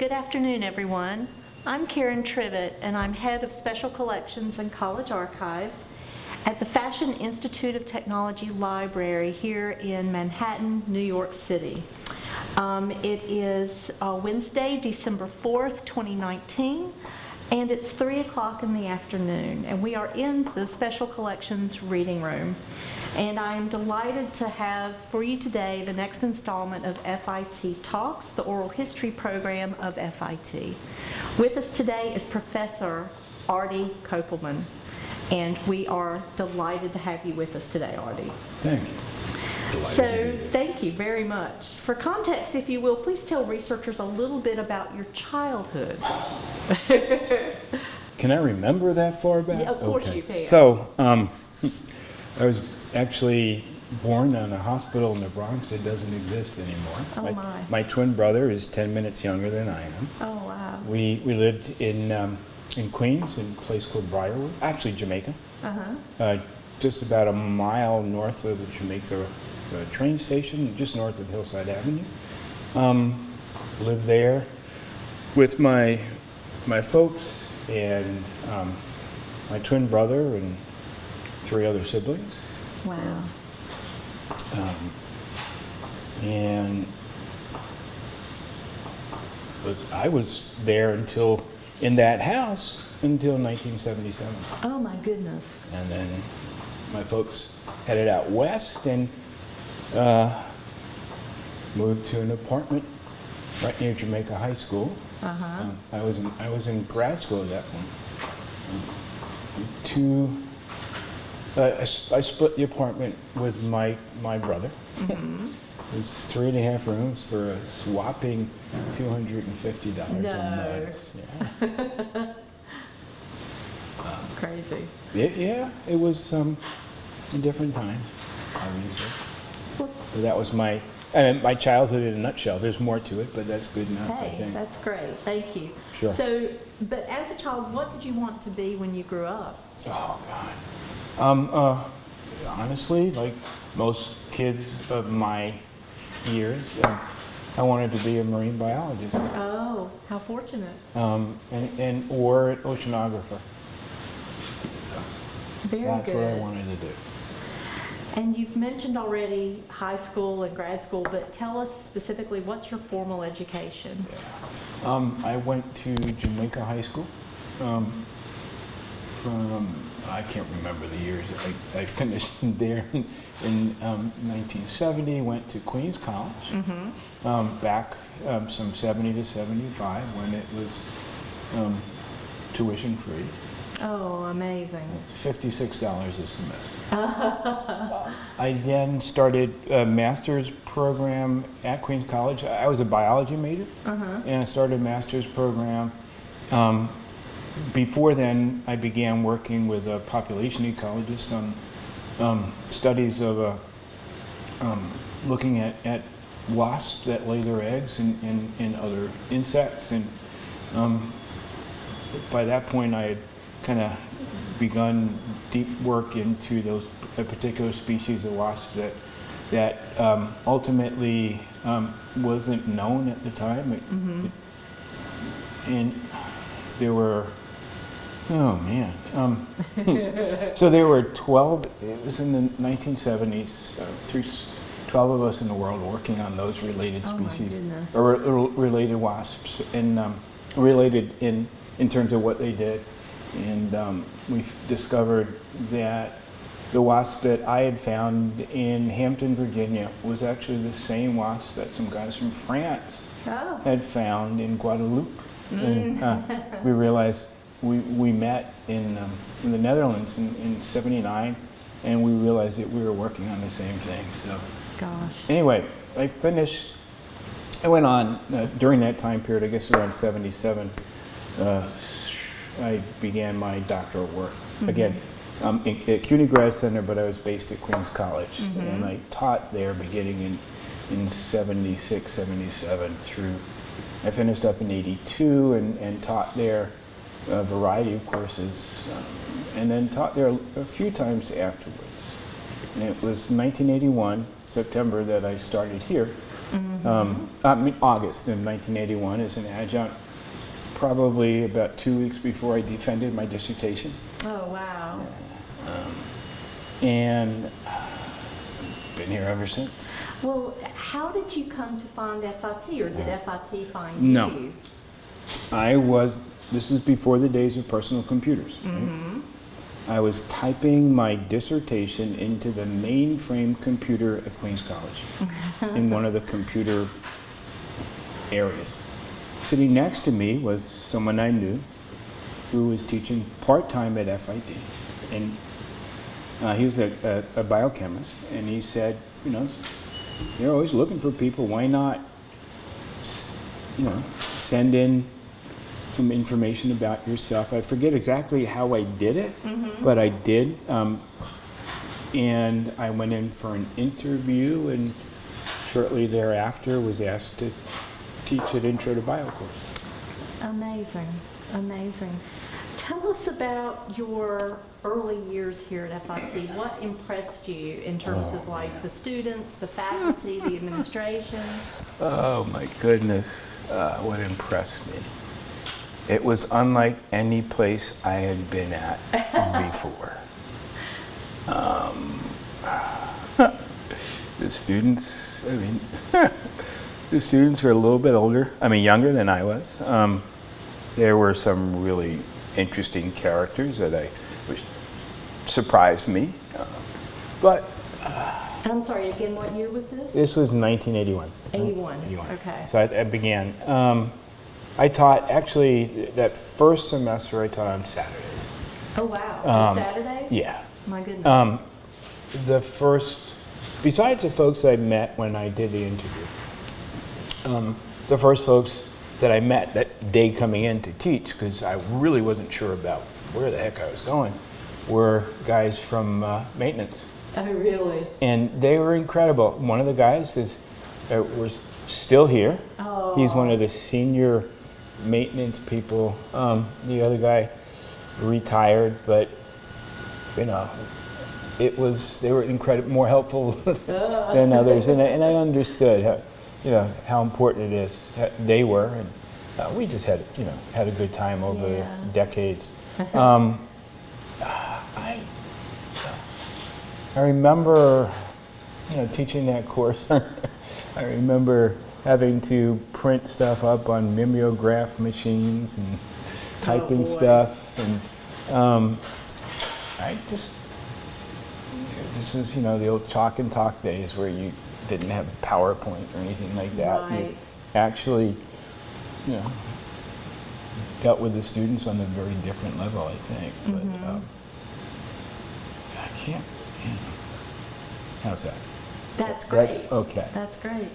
Good afternoon, everyone. I'm Karen Trivett, and I'm head of Special Collections and College Archives at the Fashion Institute of Technology Library here in Manhattan, New York City. It is Wednesday, December 4th, 2019, and it's 3 o'clock in the afternoon, and we are in the Special Collections Reading Room. And I am delighted to have for you today the next installment of FIT Talks, the oral history program of FIT. With us today is Professor Artie Kopelman, and we are delighted to have you with us today, Artie. Thank you. So, thank you very much. For context, if you will, please tell researchers a little bit about your childhood. Can I remember that far back? Yeah, of course you can. So, I was actually born in a hospital in the Bronx that doesn't exist anymore. Oh my. My twin brother is 10 minutes younger than I am. Oh wow. We lived in Queens, in a place called Briarwood, actually Jamaica. Just about a mile north of the Jamaica train station, just north of Hillside Avenue. Lived there with my folks and my twin brother and 3 other siblings. Wow. And I was there in that house until 1977. Oh my goodness. And then my folks headed out west and moved to an apartment right near Jamaica High School. I was in grad school at that point. I split the apartment with my brother. It was 3.5 rooms for a whopping $250 a month. Yeah. Crazy. It was a different time, obviously. But that was my childhood in a nutshell. There's more to it, but that's good enough, I Hey, think. that's great. Thank you. Sure. So, but as a child, what did you want to be when you grew up? Oh, God. Honestly, like most kids of my years, I wanted to be a marine biologist. Oh, how fortunate. Or an oceanographer. So Very that's good. what I wanted to do. And you've mentioned already high school and grad school, but tell us specifically, what's your formal education? I went to Jamaica High School. I can't remember the years. I finished there in 1970, went to Queens College, back some 70 to 75 when it was tuition free. Oh, amazing. $56 a semester. I then started a master's program at Queens College. I was a biology major, and I started a master's program. Before then, I began working with a population ecologist on studies of looking at wasps that lay their eggs and other insects. And by that point, I had kind of begun deep work into a particular species of wasp that ultimately wasn't known at the time. And there were, oh man. So there were 12, it was in the 1970s, 12 of us in the world working on those related species, or related wasps, and related in terms of what they did. And we discovered that the wasp that I had found in Hampton, Virginia was actually the same wasp that some guys from France had found in Guadeloupe. And we realized we met in the Netherlands in 79, and we realized that we were working on the same thing. So, gosh. Anyway, I went on during that time period, I guess around 77, I began my doctoral work. Again, at CUNY Grad Center, but I was based at Queens College, and I taught there beginning in 76, 77 through. I finished up in 82 and taught there a variety of courses, and then taught there a few times afterwards. And it was 1981, September, that I started here I mean, August of 1981 as an adjunct, probably about 2 weeks before I defended my dissertation. Oh, wow. And been here ever since. Well, how did you come to find FIT, or did FIT find No. you? This is before the days of personal computers. Right? I was typing my dissertation into the mainframe computer at Queens College in one of the computer areas. Sitting next to me was someone I knew who was teaching part-time at FIT. And he was a biochemist, and he said, you know, they're always looking for people. Why not, you know, send in some information about yourself? I forget exactly how I did it, but I did. And I went in for an interview, and shortly thereafter was asked to teach an Intro to Bio course. Amazing, amazing. Tell us about your early years here at FIT. What impressed you in terms of like the students, the faculty, the administration? Oh my goodness, what impressed me. It was unlike any place I had been at before. The students, I mean, the students were a little bit older, I mean younger than I was. There were some really interesting characters which surprised me. But I'm sorry, again, what year was this? this was 1981. 81. 81. Okay. So I began. I taught, actually, that first semester I taught on Saturdays. Oh, wow. Just Saturdays? Yeah. My goodness. Besides the folks I met when I did the interview, the first folks that I met that day coming in to teach, because I really wasn't sure about where the heck I was going, were guys from maintenance. Oh, really? And they were incredible. One of the guys was still here. Oh. He's one of the senior maintenance people. The other guy retired, but you know, they were more helpful than others, and I understood how important it is. They were, and we just had a good time over decades. I remember, teaching that course. I remember having to print stuff up on mimeograph machines and typing stuff, and this is the old chalk and talk days where you didn't have PowerPoint or anything like that. Right. You actually, dealt with the students on a very different level, I think. But I can't. How's that? That's great. That's okay. That's great.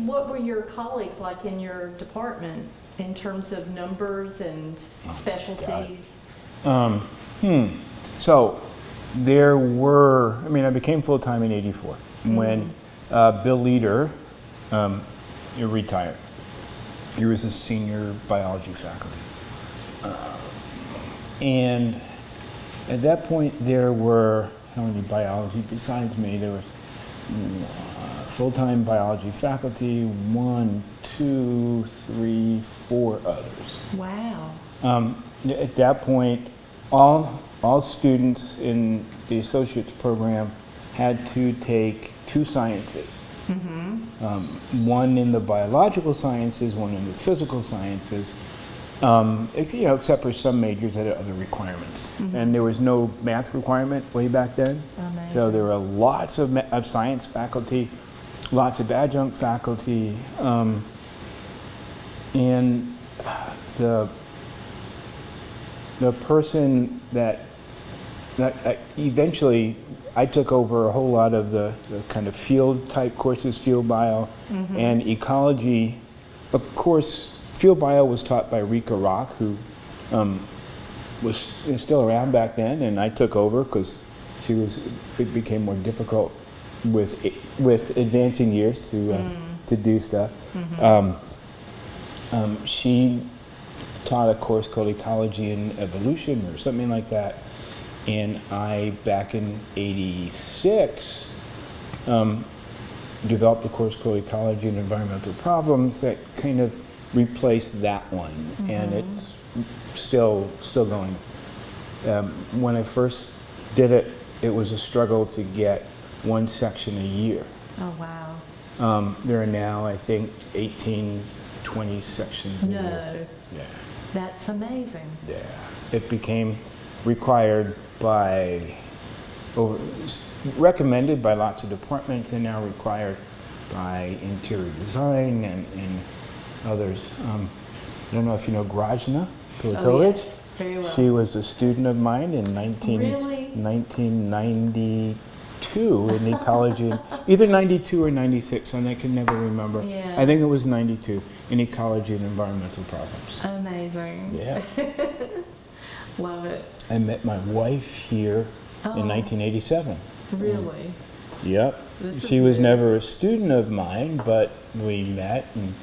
What were your colleagues like in your department in terms of numbers and specialties? So there were, I became full-time in '84 when Bill Leader retired. He was a senior biology faculty. And at that point there were, how many biology besides me? There was full-time biology faculty, 1, 2, 3, 4 others. Wow. At that point, all students in the associate's program had to take 2 sciences. One in the biological sciences, one in the physical sciences, except for some majors that had other requirements. And there was no math requirement way back then. Amazing. So there were lots of science faculty, lots of adjunct faculty, and the person that eventually I took over a whole lot of the kind of field type courses, field bio and ecology. Of course, field bio was taught by Rika Rock, who was still around back then, and I took over because it became more difficult with advancing years to do stuff. She taught a course called Ecology and Evolution or something like that. And I, back in '86, developed a course called Ecology and Environmental Problems that kind of replaced that one, and it's still going. When I first did it, it was a struggle to get one section a year. Oh, wow. There are now, I think, 18, 20 sections a year. No, Yeah. that's amazing. Yeah. It became required by, recommended by lots of departments, and now required by interior design and others. I don't know if you know Grajna Pilatovich. Oh, yes, very well. She was a student of mine in Really? 1992 in ecology, either 92 or 96, and I can never remember. Yeah. I think it was 92 in ecology and environmental problems. Amazing. Yeah. Love it. I met my wife here Oh. in 1987. Really? Yep. This She is was nice. never a student of mine, but we met, and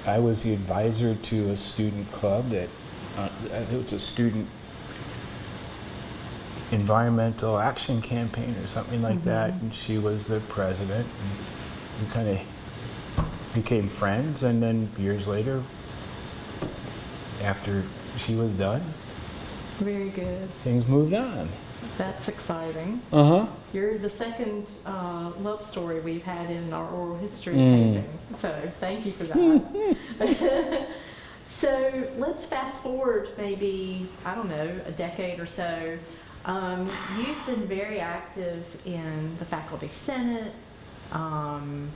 I was the advisor to a student club that it was a student environmental action campaign or something like that, and she was the president, and we kind of became friends, and then years later, after she was done, Very good. things moved on. That's exciting. Uh-huh. You're the second love story we've had in our oral history Mm. taping, so thank you for that. So let's fast forward maybe, I don't know, a decade or so. You've been very active in the faculty senate, on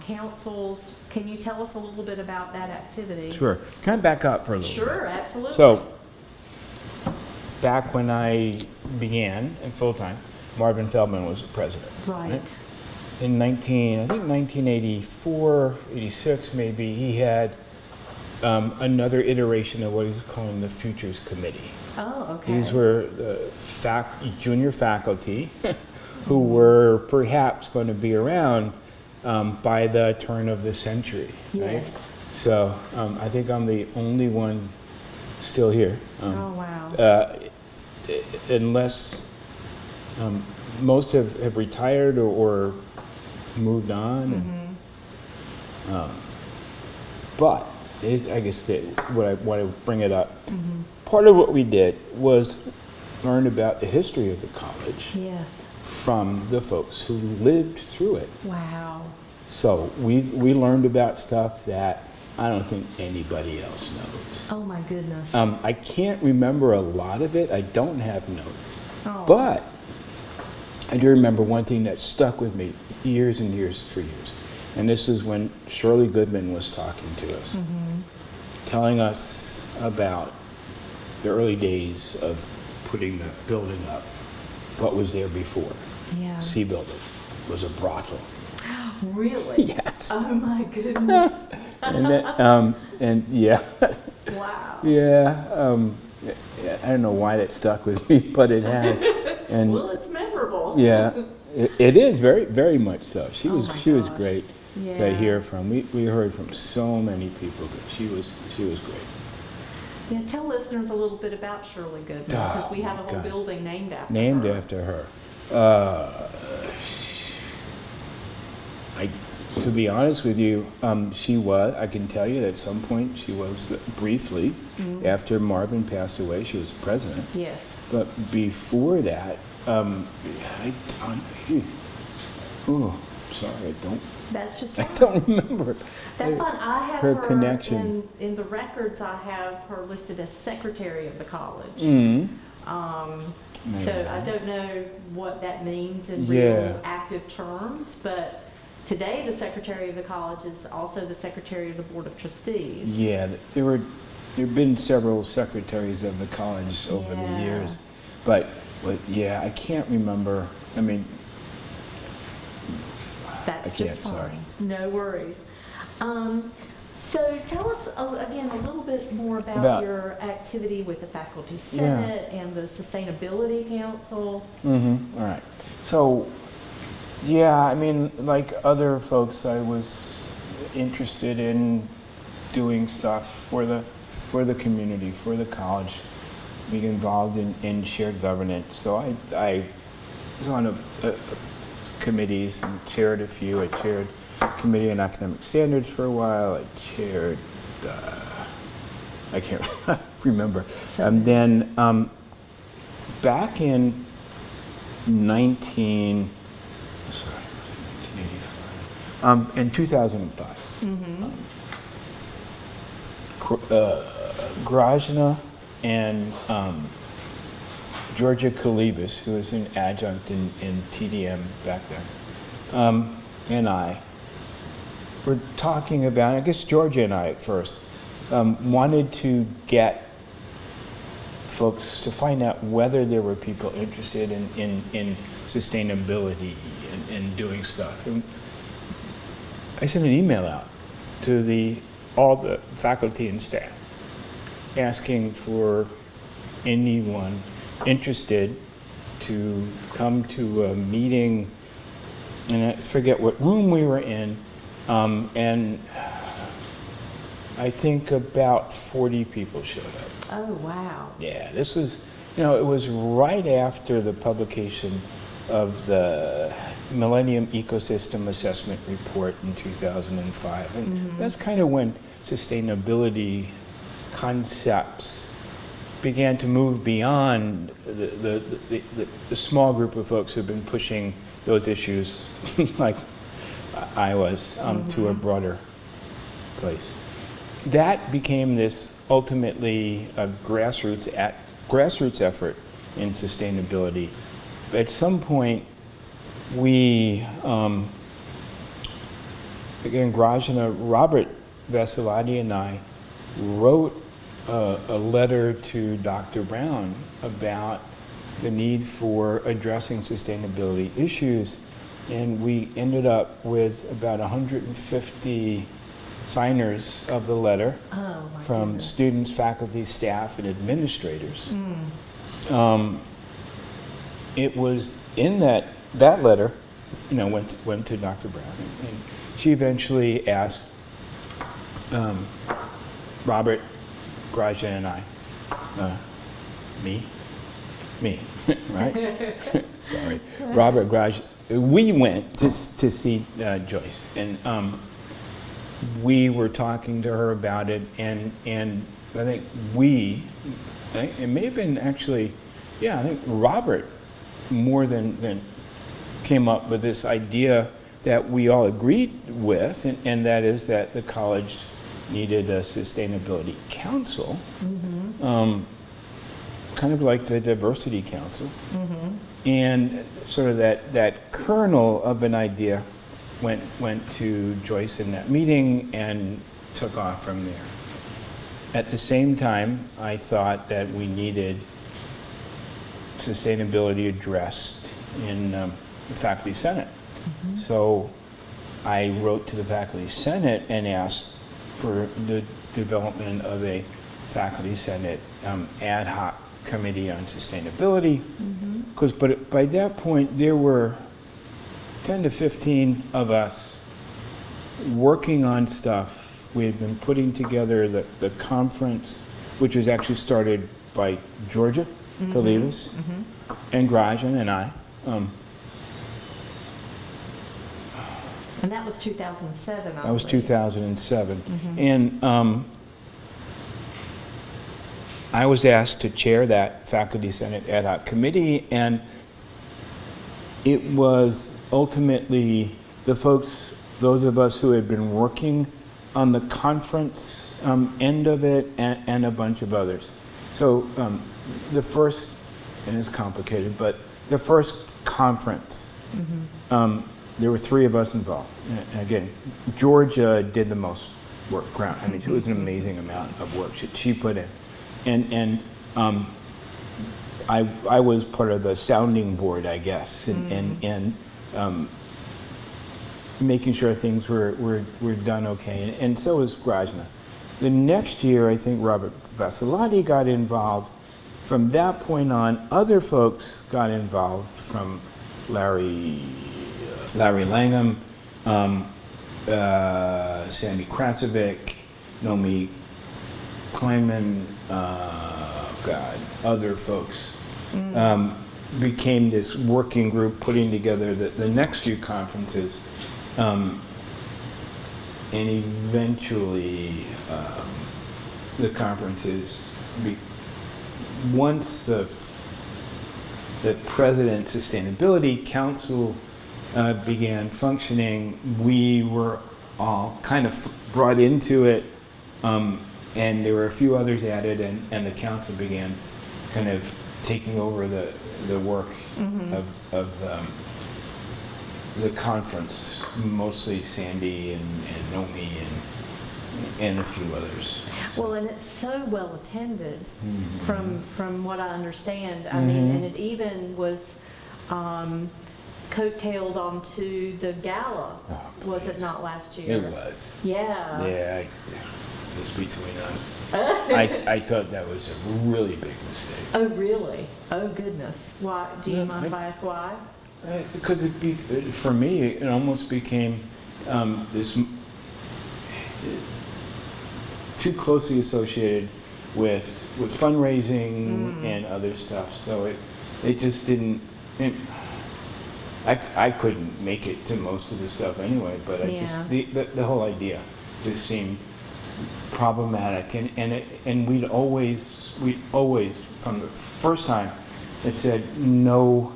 councils. Can you tell us a little bit about that activity? Sure. Can I back up for a little bit? Sure, absolutely. So, back when I began in full-time, Marvin Feldman was the president. Right. In 1984, 86 maybe, he had another iteration of what he's calling the Futures Committee. Oh, okay. These were the junior faculty who were perhaps going to be around by the turn of the century. Right? Yes. So I think I'm the only one still here. Oh, wow. Unless most have retired or moved on. But I guess what I bring it up. Part of what we did was learn about the history of the college Yes. from the folks who lived through it. Wow. So we learned about stuff that I don't think anybody else knows. Oh, my goodness. I can't remember a lot of it. I don't have notes. Oh. But I do remember one thing that stuck with me years and years for years. And this is when Shirley Goodman was talking to us, telling us about the early days of putting the building up. What was there before? Yeah. C building was a brothel. Really? Yes. Oh, my goodness. And then, and yeah. Wow. Yeah, I don't know why that stuck with me, but it has. And Well, it's memorable. yeah, it is very, very much so. She Oh was my was gosh. great Yeah. to hear from. We heard from so many people that she was great. Yeah, tell listeners a little bit about Shirley Goodman, because we have a my whole God. building named after Named her. after her. To be honest with you, she was. I can tell you that at some point she was briefly after Marvin passed away. She was president. Yes. But before that, oh, sorry, That's just I fine. don't remember. That's fine. I have her her, connections. in the records. I have her listed as secretary of the college. Mm. So I don't know what that means in Yeah. real active terms, but today the secretary of the college is also the secretary of the board of trustees. Yeah, there've been several secretaries of the college over the Yeah. years, but yeah, I can't remember. I mean, That's I just can't, fine. sorry. No worries. So tell us again a little bit more about About- your activity with the faculty senate and the sustainability council. all right. So, yeah, I mean, like other folks, I was interested in doing stuff for the community, for the college, being involved in shared governance. So I was on committees and chaired a few. I chaired Committee on Academic Standards for a while. I chaired, I can't remember. And then back in 1985, in 2005, Grajna and Georgia Kalibas, who was an adjunct in TDM back then, and I were talking about, I guess Georgia and I at first, wanted to get folks to find out whether there were people interested in sustainability and doing stuff. And I sent an email out to all the faculty and staff asking for anyone interested to come to a meeting, and I forget what room we were in, and I think about 40 people showed up. Oh, wow. Yeah, this was, it was right after the publication of the Millennium Ecosystem Assessment Report in 2005. And that's kind of when sustainability concepts began to move beyond the small group of folks who've been pushing those issues like I was to a broader place. That became this ultimately a grassroots effort in sustainability. At some point, we, again, Grajna, Robert Vasilati and I wrote a letter to Dr. Brown about the need for addressing sustainability issues, and we ended up with about 150 signers of the letter from students, faculty, staff, and administrators. It was in that letter, went to Dr. Brown, and she eventually asked Robert, Grajna, and I, me, right? Sorry, Robert, Grajna. We went to see Joyce, and we were talking to her about it, and I think it may have been actually, I think Robert more than came up with this idea that we all agreed with, and that is that the college needed a sustainability council, kind of like the diversity council, and sort of that kernel of an idea went to Joyce in that meeting and took off from there. At the same time, I thought that we needed sustainability addressed in the Faculty Senate. So I wrote to the Faculty Senate and asked for the development of a Faculty Senate ad hoc committee on sustainability, but by that point there were 10 to 15 of us working on stuff. We had been putting together the conference, which was actually started by Georgia Kalibas and Grajna and I. And that was 2007, That was 2007. And I was asked to chair that Faculty Senate ad hoc committee, and it was ultimately the folks, those of us who had been working on the conference end of it, and a bunch of others. So the first, and it's complicated, but the first conference, there were 3 of us involved. And again, Georgia did the most work. I mean, it was an amazing amount of work she put in. And I was part of the sounding board, I guess, and making sure things were done okay. And so was Grajna. The next year, I think Robert Vasilati got involved. From that point on, other folks got involved, from Larry Langham, Sandy Krasovic, Nomi Kleinman, other folks. became this working group putting together the next few conferences. And eventually, the conferences, once the President Sustainability Council began functioning, we were all kind of brought into it, and there were a few others added, and the council began kind of taking over the work of the conference, mostly Sandy and Nomi and a few others. Well, and it's so well attended from what I understand. I mean, and it even was coattailed onto the gala, was it not last year? It was. Yeah. Yeah, it's between us. I thought that was a really big mistake. Oh, really? Oh, goodness. Why? Do you mind if I ask why? Because for me, it almost became this too closely associated with fundraising and other stuff. So it just didn't. I couldn't make it to most of the stuff anyway. But I just the whole idea just seemed problematic, and we'd always from the first time. It said no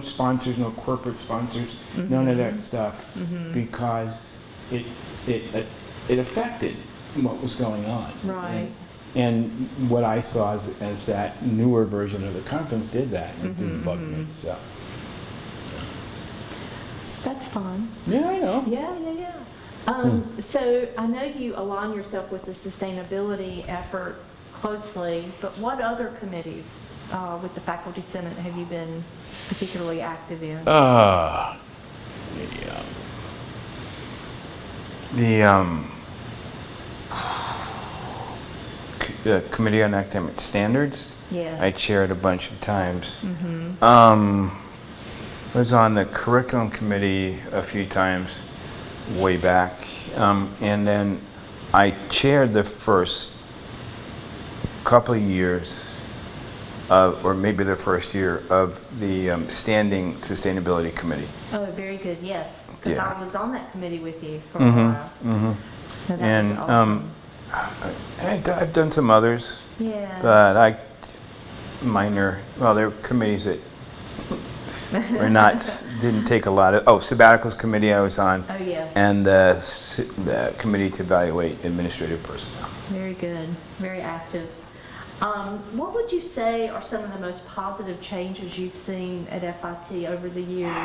sponsors, no corporate sponsors, none of that stuff, because it affected what was going on. Right. And what I saw as that newer version of the conference did that, and it just bugged me. So That's fun. yeah, I know. Yeah. So I know you align yourself with the sustainability effort closely, but what other committees with the Faculty Senate have you been particularly active in? The Committee on Academic Standards. Yes. I chaired a bunch of times. Was on the Curriculum Committee a few times way back. And then I chaired the first couple of years, or maybe the first year, of the Standing Sustainability Committee. Oh, very good. Yes, because Yeah. I was on that committee with you for a while. So that And was awesome. I've done some others, Yeah. but there were committees that were not, didn't take a lot of, Sabbaticals Committee I was on, Oh, yes. and the Committee to Evaluate Administrative Personnel. Very good. Very active. What would you say are some of the most positive changes you've seen at FIT over the years?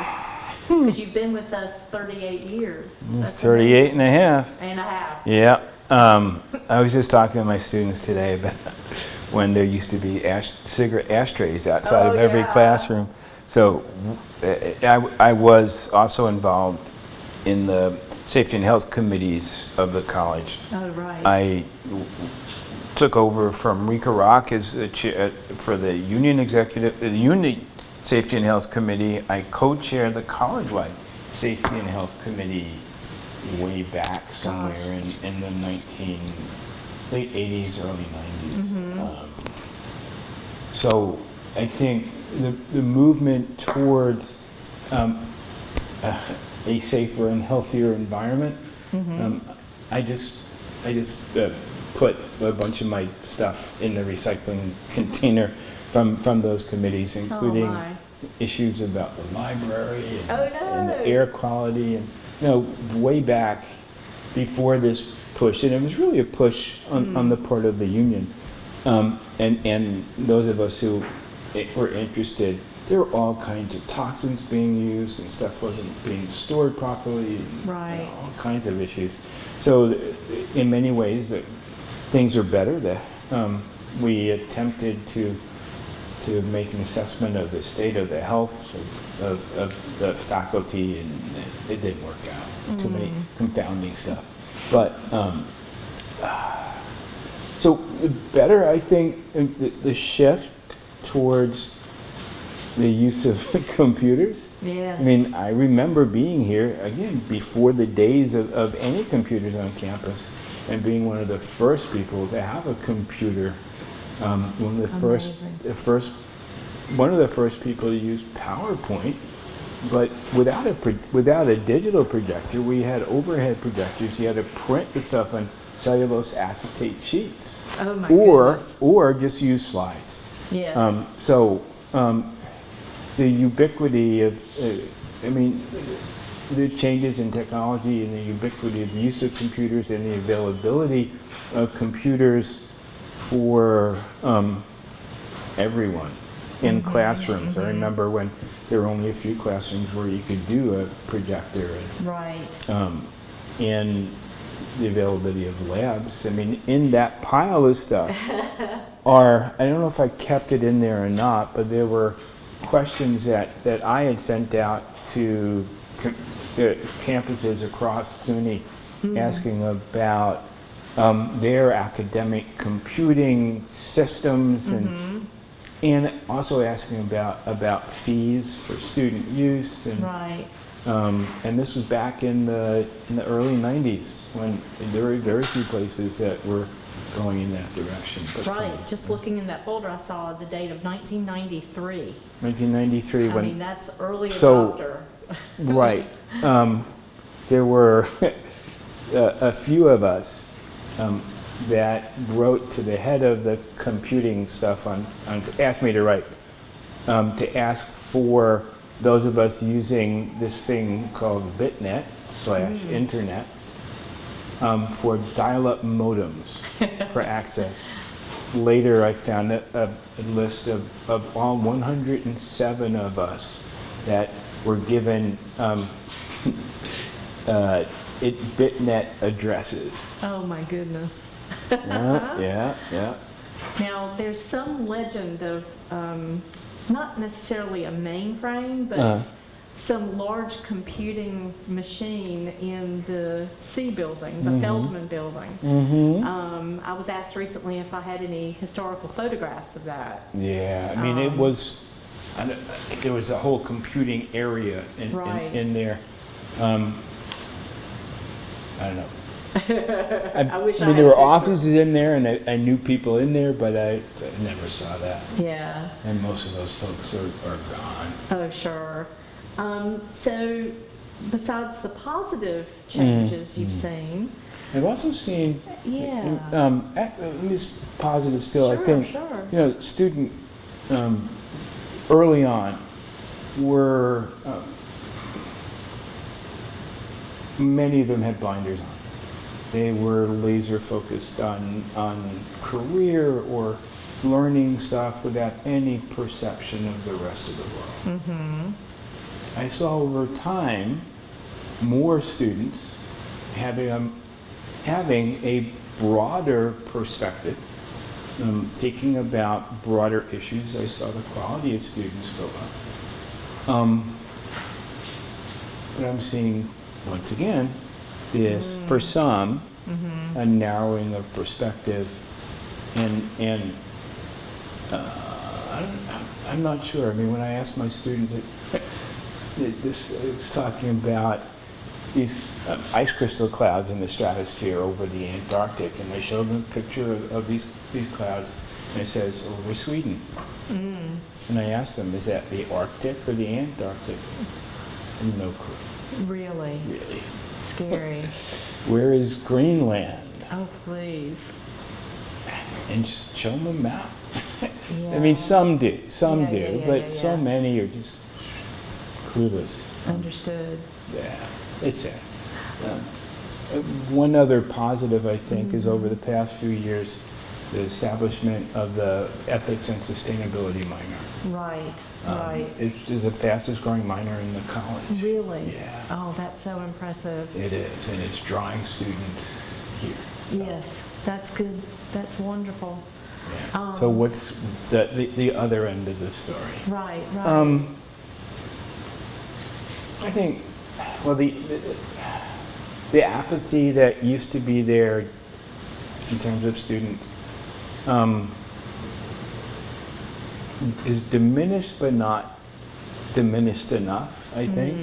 Because you've been with us 38 years. That's 38 and a half. and a half. Yeah. I was just talking to my students today about when there used to be cigarette ashtrays outside of every classroom. So I was also involved in the Safety and Health Committees of the college. Oh, right. I took over from Rika Rock as the chair for the Union Safety and Health Committee. I co-chaired the college-wide Safety and Health Committee way back somewhere in the late 80s, early 90s. So I think the movement towards a safer and healthier environment, I just put a bunch of my stuff in the recycling container from those committees, including issues about the library and the air quality, and way back before this push, and it was really a push on the part of the union, and those of us who were interested. There were all kinds of toxins being used, and stuff wasn't being stored properly, and all kinds of issues. So in many ways, things are better. We attempted to make an assessment of the state of the health of the faculty, and it didn't work out. Too many confounding stuff. But so better, I think, the shift towards the use of computers. Yes. I mean, I remember being here, again, before the days of any computers on campus, and being one of the first people to have a computer. One of the first one of the first people to use PowerPoint, but without a digital projector, we had overhead projectors. You had to print the stuff on cellulose acetate sheets, Oh my goodness. or just use slides. Yes. The ubiquity of, I mean, the changes in technology and the ubiquity of the use of computers and the availability of computers for everyone in classrooms. I remember when there were only a few classrooms where you could do a projector, Right. and the availability of labs. I mean, in that pile of stuff are, I don't know if I kept it in there or not, but there were questions that I had sent out to campuses across SUNY asking about their academic computing systems and also asking about fees for student use, and Right. and this was back in the early 90s when there were very few places that were going in that direction. But Right. Just looking in that folder, I saw the date of 1993. 1993 I when mean, that's early So- adopter. right, there were a few of us that wrote to the head of the computing stuff asked me to write to ask for those of us using this thing called BitNet/Internet for dial-up modems for access. Later, I found a list of all 107 of us that were given BitNet addresses. Oh my goodness. Yeah. Now, there's some legend of, not necessarily a mainframe, but Uh, some large computing machine in the C building, the Feldman building. I was asked recently if I had any historical photographs of that. Yeah, I mean, it was, there was a whole computing area Right. in there. I don't know. I wish I mean, had there were a picture. offices in there, and I knew people in there, but I never saw that. Yeah. And most of those folks are gone. Oh, sure. So, besides the positive changes you've seen, I've also seen, yeah. at least positive still, I Sure, think, sure. you know, student, early on were, many of them had blinders on. They were laser focused on career or learning stuff without any perception of the rest of the world. I saw over time more students having a broader perspective, thinking about broader issues. I saw the quality of students go up. But I'm seeing, once again, this, for some, a narrowing of perspective, and I'm not sure. I mean, when I ask my students, it's talking about these ice crystal clouds in the stratosphere over the Antarctic, and I show them a picture of these clouds, and it says over Sweden. And I ask them, is that the Arctic or the Antarctic? And no clue, Really really. scary. Where is Greenland? Oh, please. And just show them a map. I Yeah. mean, some do, Yeah, but so yeah. many are just clueless. Understood. Yeah, it's sad. One other positive, I think, is over the past few years, the establishment of the ethics and sustainability minor. Right, right. It is the fastest growing minor in the college. Really? Yeah. Oh, that's so impressive. It is, and it's drawing students here. Yes, that's good. That's wonderful. Yeah. So what's the other end of the story? Right, right. I think, well, the apathy that used to be there in terms of student is diminished, but not diminished enough, I think.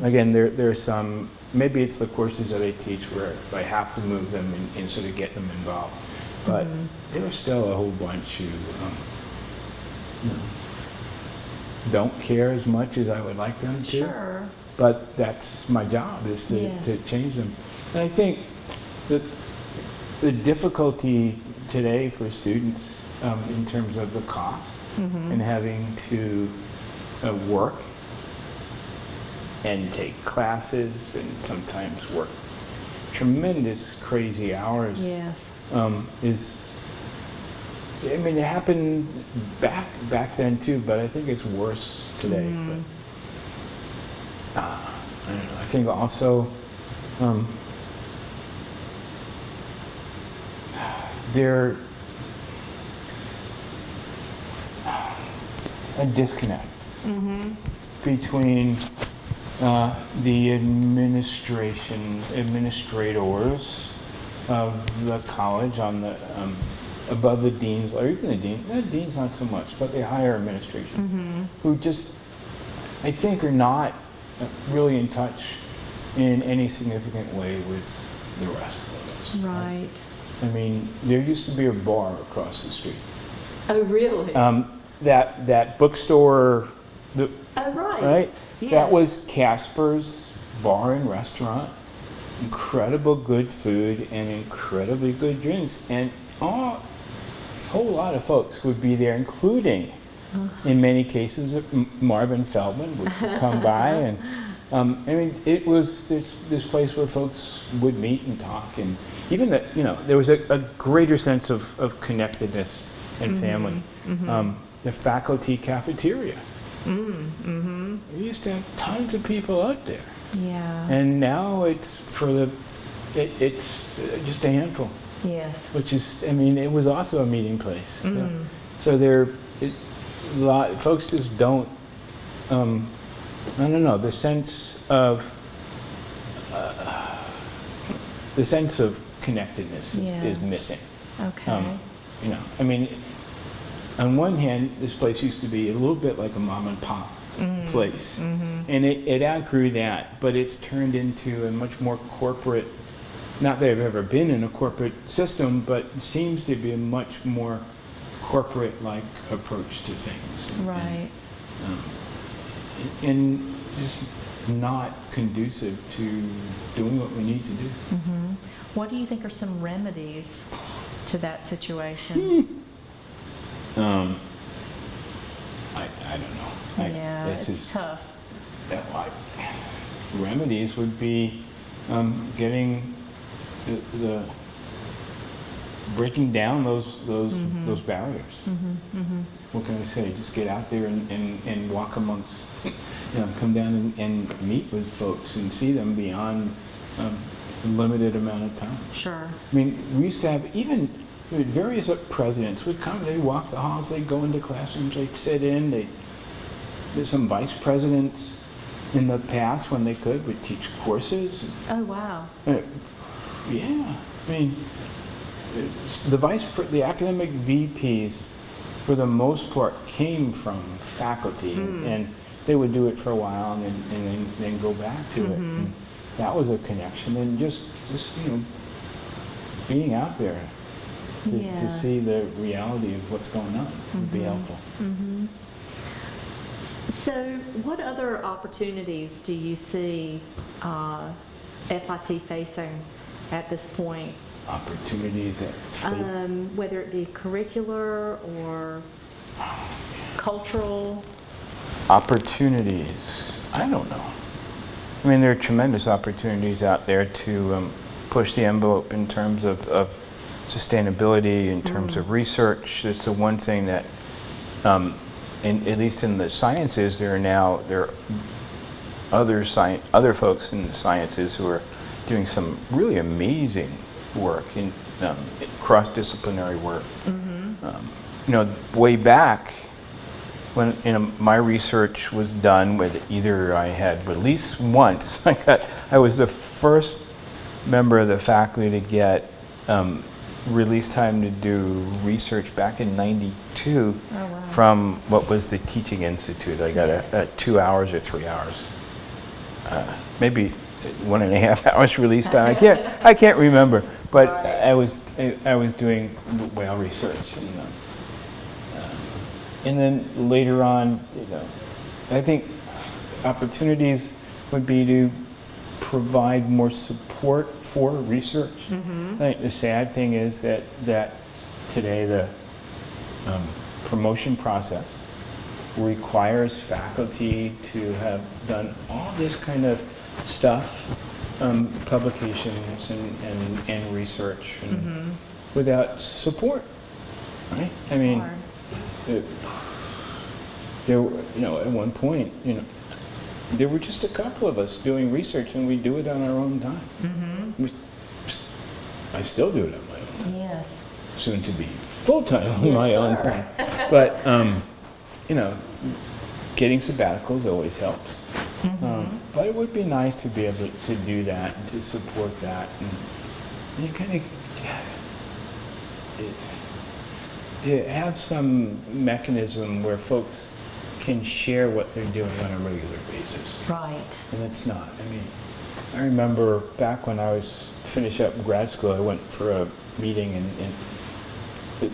Again, there are some, maybe it's the courses that I teach where I have to move them and sort of get them involved. But there are still a whole bunch who don't care as much as I would like them to. Sure. But that's my job, is to Yes. change them. And I think that the difficulty today for students in terms of the cost and having to work and take classes and sometimes work tremendous crazy hours Yes. is, I mean, it happened back then too, but I think it's worse today. But, I don't know. I think also there a disconnect between the administrators of the college on the above the deans, or even the dean. The deans not so much, but the higher administration, who just, I think, are not really in touch in any significant way with the rest of us. Right. I mean, there used to be a bar across the street. Oh, really? That bookstore, Oh, right. right? Yes. That was Casper's Bar and Restaurant. Incredible good food and incredibly good drinks. And a whole lot of folks would be there, including, in many cases, Marvin Feldman would come by. And I mean, it was this place where folks would meet and talk. And even that, there was a greater sense of connectedness and family. The faculty cafeteria. We used to have tons of people out there. Yeah. And now it's it's just a handful, Yes. which is, I mean, it was also a meeting place. So folks just don't, I don't know, the sense of connectedness is missing. Okay. I mean, on one hand, this place used to be a little bit like a mom and pop place, and it outgrew that, but it's turned into a much more corporate, not that I've ever been in a corporate system, but it seems to be a much more corporate-like approach to things. Right. And just not conducive to doing what we need to do. What do you think are some remedies to that situation? I don't know. Yeah, it's tough. Remedies would be getting the breaking down those barriers. What can I say? Just get out there and walk amongst, come down and meet with folks and see them beyond a limited amount of time. Sure. I mean, we used to have even various presidents would come, they'd walk the halls, they'd go into classrooms, they'd sit in, there's some vice presidents in the past, when they could, would teach courses. Oh, wow. Yeah, I mean, the academic VPs, for the most part, came from faculty, and they would do it for a while and then go back to it. And that was a connection, and just being out there to see the reality of what's going on would be helpful. So what other opportunities do you see FIT facing at this point? Opportunities that Whether it be curricular or cultural? Opportunities, I don't know. I mean, there are tremendous opportunities out there to push the envelope in terms of sustainability, in terms of research. It's the one thing that, at least in the sciences, there are other folks in the sciences who are doing some really amazing work in cross-disciplinary work. Way back when my research was done, with either I had at least once, I was the first member of the faculty to get release time to do research back in '92 from what was the Teaching Institute. I got a 2 hours or 3 hours, maybe 1.5 hours release time. I can't remember, but I was doing whale research, and then later on, I think opportunities would be to provide more support for research. I think the sad thing is that today the promotion process requires faculty to have done all this kind of stuff, publications and research, and without support, right? I mean, Hard. there, at one point, there were just a couple of us doing research, and we do it on our own time. I still do it on my own time. Yes. Soon to be full-time on Yes, my own sir. time. But, getting sabbaticals always helps. But it would be nice to be able to do that and to support that. And you kind of have some mechanism where folks can share what they're doing on a regular basis. Right. And it's not. I mean, I remember back when I was finishing up grad school, I went for a meeting and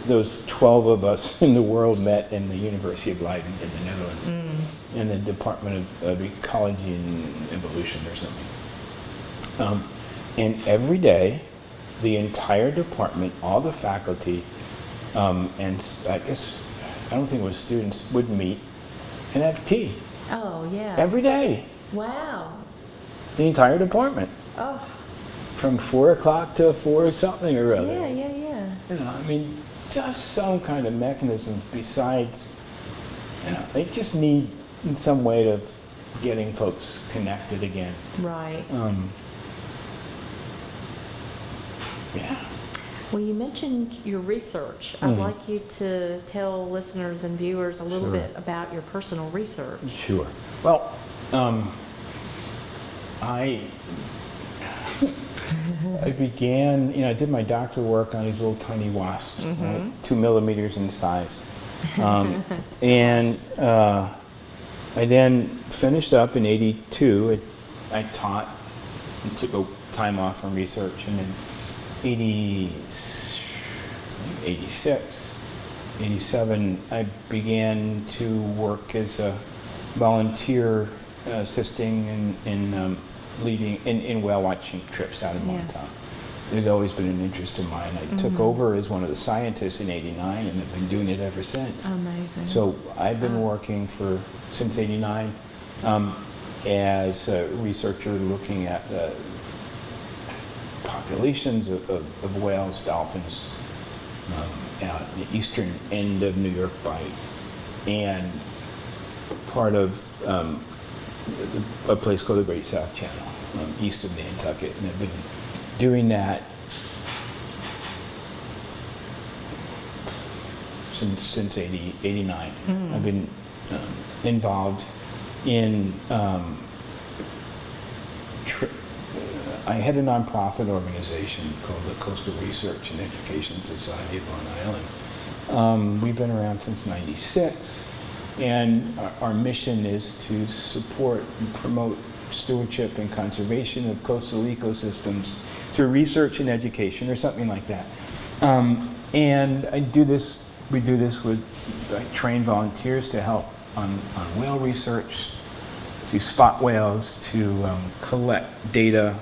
those 12 of us in the world met in the University of Leiden in the Netherlands, in the Department of Ecology and Evolution or something. And every day, the entire department, all the faculty, and I guess, I don't think it was students, would meet and have tea Oh, yeah. every day. Wow. The entire department, Oh, from 4 o'clock to 4 something or other. yeah. I mean, just some kind of mechanism besides, they just need some way of getting folks connected again. Right. Yeah. Well, you mentioned your research. I'd like you to tell listeners and viewers a little Sure. bit about your personal research. Sure. Well, I began, I did my doctoral work on these little tiny wasps, right, 2 millimeters in size. And I then finished up in '82. I taught and took a time off from research, and in '86, '87, I began to work as a volunteer assisting in leading in whale watching trips out of Yes. Montana. There's always been an interest of mine. I took over as one of the scientists in '89 and have been doing it ever since. Amazing. So I've been working since '89 as a researcher looking at populations of whales, dolphins, out in the eastern end of New York Bight, and part of a place called the Great South Channel, east of Nantucket. And I've been doing that since '89. I've been involved in I had a nonprofit organization called the Coastal Research and Education Society of Long Island. We've been around since '96, and our mission is to support and promote stewardship and conservation of coastal ecosystems through research and education, or something like that. And we do this with trained volunteers to help on whale research, to spot whales, to collect data.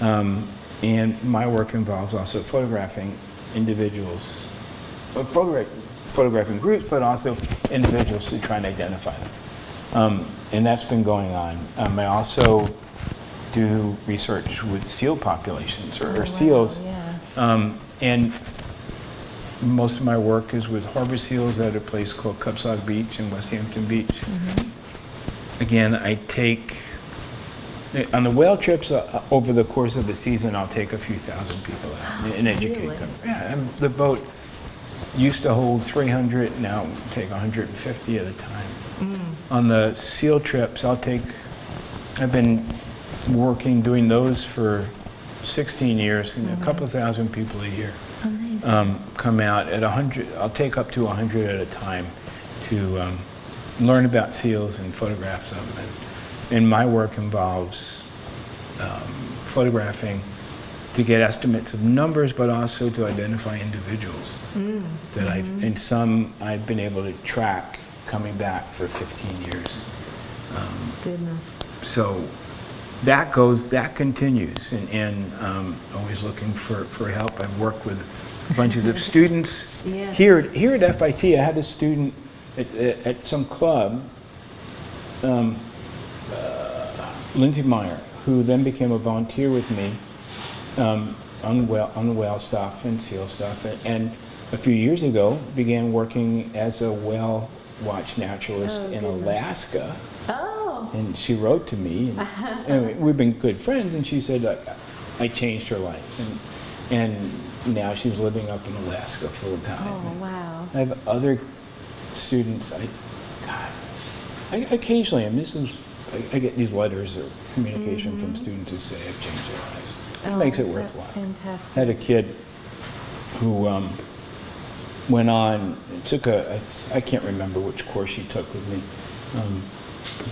And my work involves also photographing individuals, photographing groups, but also individuals to try and identify them. And that's been going on. I also do research with seal populations or seals. Yeah. And most of my work is with harbor seals at a place called Cubsog Beach in West Hampton Beach. Again, I take, on the whale trips over the course of the season, I'll take a few thousand people out and educate Really? them. Yeah, and the boat used to hold 300, now we take 150 at a time. On the seal trips, I've been doing those for 16 years, and a couple thousand people a year come out at 100. I'll take up to 100 at a time to learn about seals and photograph them. And my work involves photographing to get estimates of numbers, but also to identify individuals that and some I've been able to track coming back for 15 years. Goodness. So that continues, and always looking for help. I've worked with bunches of students. Yes. Here at FIT, I had a student at some club, Lindsay Meyer, who then became a volunteer with me on the whale stuff and seal stuff, and a few years ago began working as a whale watch naturalist in goodness. Alaska. Oh. And she wrote to me, and we've been good friends, and she said, I changed her life. And now she's living up in Alaska full time. Oh, wow. I have other students, I occasionally, and I get these letters or communication from students who say I've changed their lives. It makes it worthwhile. That's fantastic. I had a kid who went on, took I can't remember which course she took with me,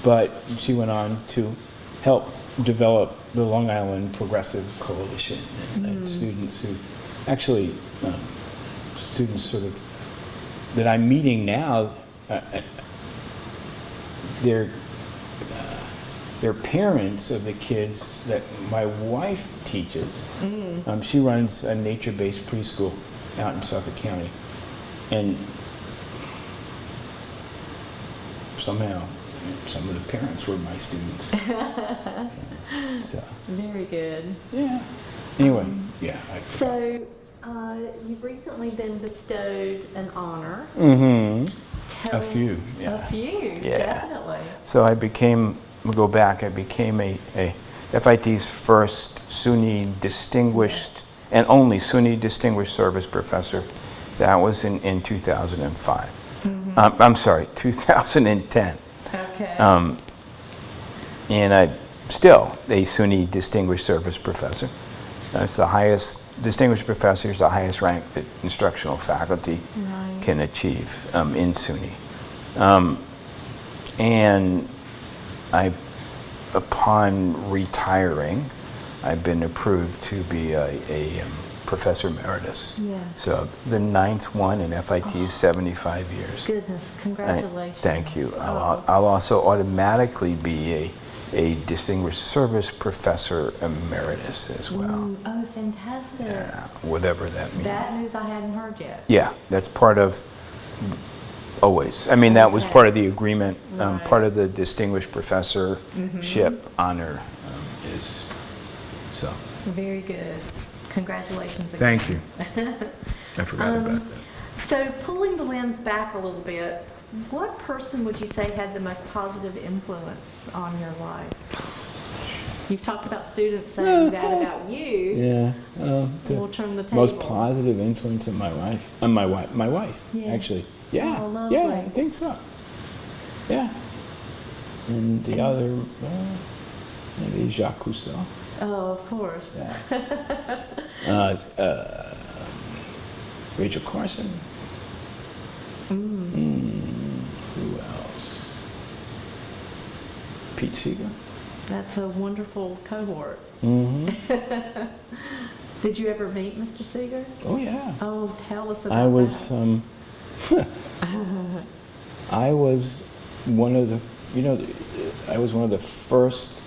but she went on to help develop the Long Island Progressive Coalition, and students who actually, students sort of, that I'm meeting now, they're parents of the kids that my wife teaches. She runs a nature-based preschool out in Suffolk County. And somehow, some of the parents were my students. So, Very good. yeah. Anyway, yeah. So, you've recently been bestowed an honor. A few, yeah. A few, Yeah. definitely. So I became a FIT's first SUNY distinguished, and only SUNY distinguished service professor. That was in 2005. I'm sorry, 2010. Okay. And I'm still a SUNY distinguished service professor. That's the highest, distinguished professor is the highest rank that instructional faculty Right. can achieve in SUNY. And upon retiring, I've been approved to be a professor emeritus. Yes. So the 9th one in FIT's 75 years. Goodness, congratulations. Thank you. Oh. I'll also automatically be a distinguished service professor emeritus as well. Ooh, oh, fantastic. Yeah, whatever that means. That news I hadn't heard yet. Yeah, that's part of, always. I mean, that was Okay. part of the agreement. Right. Part of the distinguished professorship honor is, so. Very good. Congratulations again. Thank you. I forgot about that. So pulling the lens back a little bit, what person would you say had the most positive influence on your life? You've talked about students saying that about you. Yeah. We'll turn the table. Most positive influence in my life. My wife, Yes. actually. Yeah. Oh, lovely. Yeah, I think so. Yeah. And the other, maybe Jacques Cousteau. Oh, of course. Yeah. Rachel Carson. Who else? Pete Seeger. That's a wonderful cohort. Did you ever meet Mr. Seeger? Oh yeah. Oh, tell us about I was that. I was one of the, I was one of the first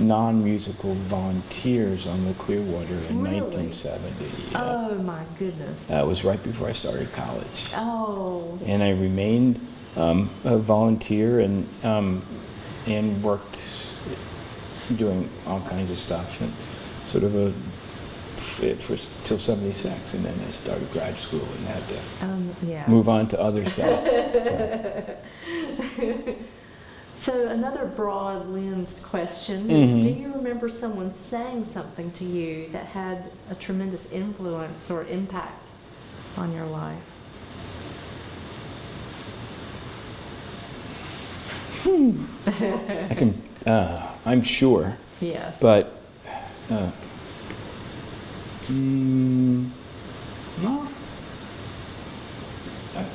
non-musical volunteers on the Clearwater in Really? 1970. Oh my goodness. That was right before I started college. Oh, And I remained a volunteer and worked doing all kinds of stuff, and sort of till 76, and then I started grad school and had to yeah. move on to other stuff. So another broad lensed question is, Mhm. do you remember someone saying something to you that had a tremendous influence or impact on your life? I can, I'm sure, Yes. but no.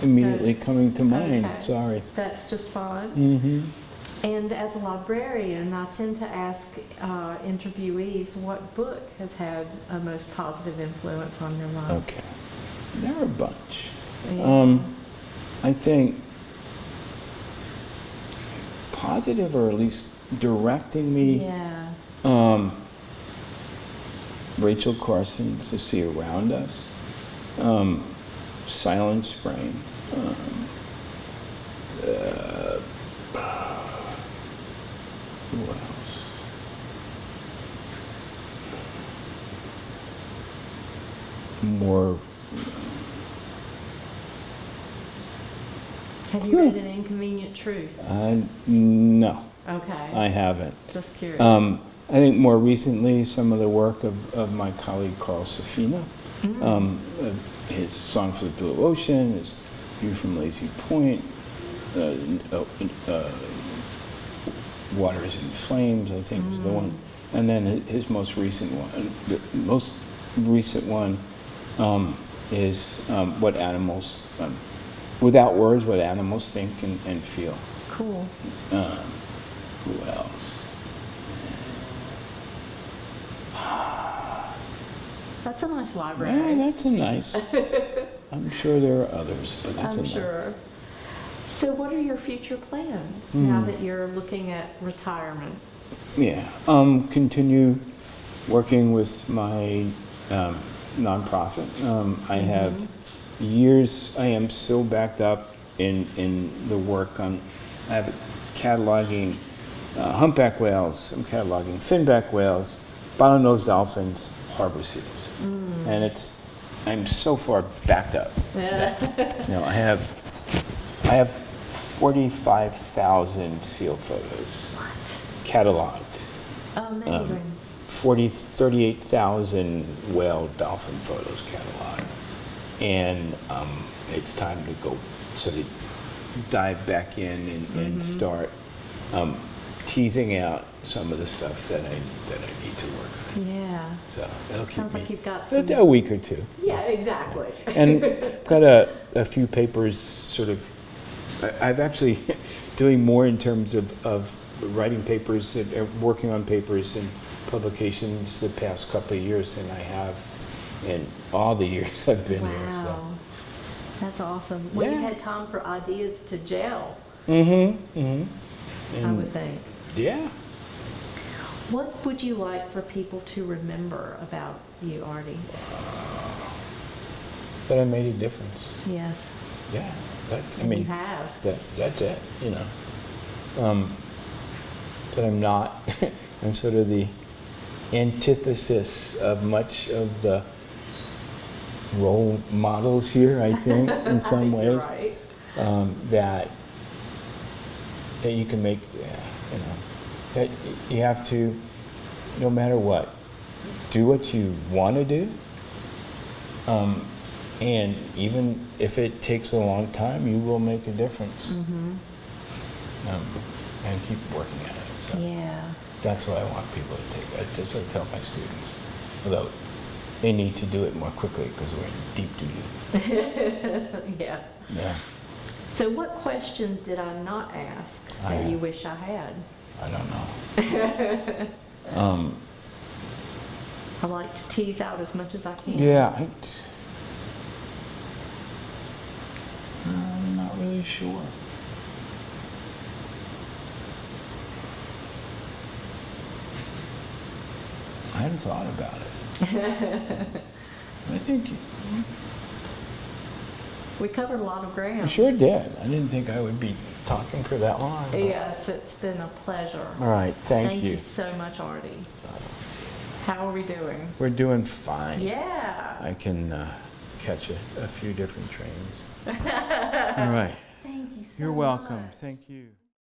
Immediately coming to mind. Okay. Sorry. That's just fine. Mm-hmm. And as a librarian, I tend to ask interviewees what book has had a most positive influence on your life. Okay. There are a bunch. Yeah. I think positive, or at least directing me. Yeah. Rachel Carson, To See Around Us, Silent Spring. Who else? More. Have you read An Inconvenient Truth? No, Okay. I haven't. Just curious. I think more recently, some of the work of my colleague Carl Safina, his Song for the Blue Ocean, his View from Lazy Point, Waters in Flames, I think was the one, and then his most recent one. The most recent one is what animals, without words, what animals think and feel. Cool. Who else? That's a nice Yeah, library. that's a nice. I'm sure there are others, but that's a I'm nice. sure. So what are your future plans now that you're looking at retirement? Yeah, continue working with my nonprofit. I have years. I am so backed up in the work on. I have cataloging humpback whales. I'm cataloging finback whales, bottlenose dolphins, harbor seals, and I'm so far backed up. That, you know, I have 45,000 seal photos What? cataloged. Amazing. 38,000 whale dolphin photos cataloged, and it's time to go sort of dive back in and start teasing out some of the stuff that I need to work on. Yeah. So it'll keep Sounds me like you've got some. a week or two. Yeah, exactly. And got a few papers sort of. I've actually doing more in terms of writing papers and working on papers and publications the past couple of years than I have in all the years I've been here. So. Wow. That's awesome. Well, you Yeah. had time for ideas to gel, I would think. Yeah. What would you like for people to remember about you, Artie? That I made a difference. Yes. Yeah. That I And mean. you have. That's it, you know. But I'm not, I'm sort of the antithesis of much of the role models here, I think, in some You're ways. right. That you can make, you know, that you have to, no matter what, do what you want to do. And even if it takes a long time, you will make a difference. And keep working at it. So Yeah. that's what I want people to take. That's what I tell my students. Although they need to do it more quickly because we're in deep doo-doo. Yeah. Yeah, So what questions did I not ask that you wish I had? I don't know. I like to tease out as much as I can. Yeah, I'm not really sure. I hadn't thought about it. I think We covered a lot of you ground. sure did. I didn't think I would be talking for that long. but- Yes, it's been a pleasure. All right, thank you you. so much, Artie. How are we doing? We're doing fine. Yeah. I can catch a few different trains. All right. Thank you so much. You're welcome. Thank you.